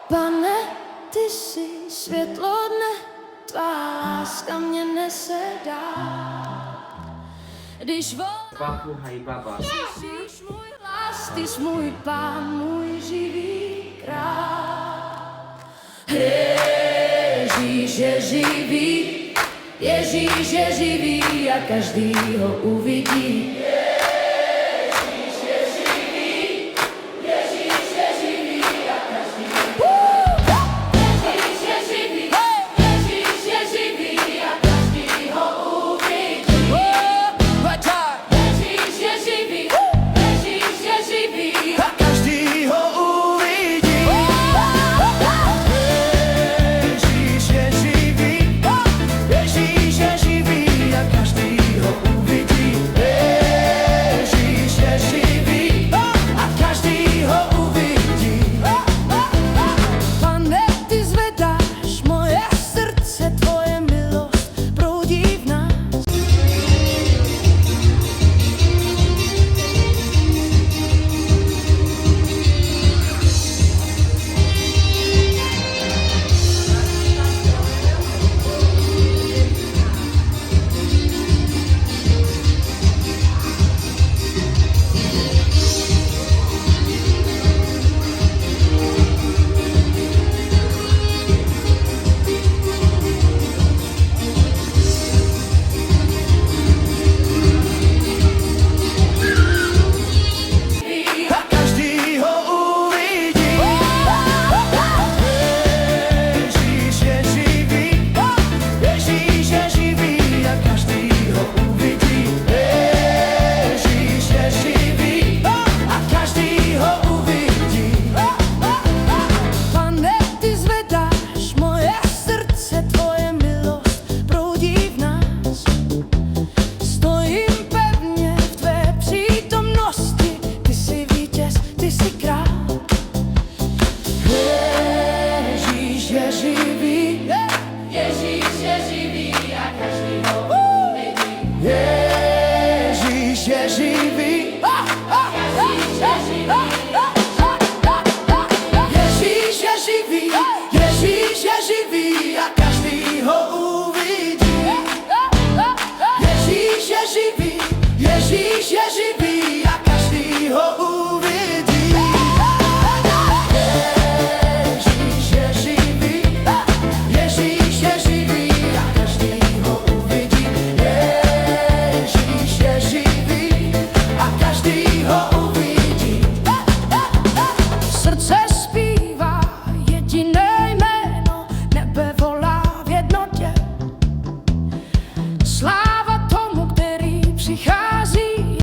Pane, ty jsi světlo dne, tvá láska mě nese dál. Když slyšíš můj hlas, ty jsi můj Pán, můj živý král. Ježíš je živý, Ježíš je živý a každý ho uvidí. Ježíš je živý, Ježíš je živý a každý ho uvidí. Ježíš je živý, Ježíš je živý a každý ho uvidí. Ježíš je živý, Ježíš je živý a každý ho uvidí. Ježíš je živý, Ježíš je živý a každý ho uvidí. Ježíš je živý a každý ho uvidí. Pane, ty zvedáš moje srdce, tvoje milost proudí v nás. A každý ho uvidí. Ježíš je živý, Ježíš je živý a každý ho uvidí. Ježíš je živý a každý ho uvidí. Pane, ty zvedáš moje srdce, tvoje milost proudí v nás. Stojím pevně v tvé přítomnosti, ty jsi vítěz, ty jsi král. Ježíš je živý, Ježíš je živý a každý ho uvidí. Ježíš je živý, Ježíš je živý. Ježíš je živý, Ježíš je živý a každý ho uvidí. Ježíš je živý, Ježíš je živý a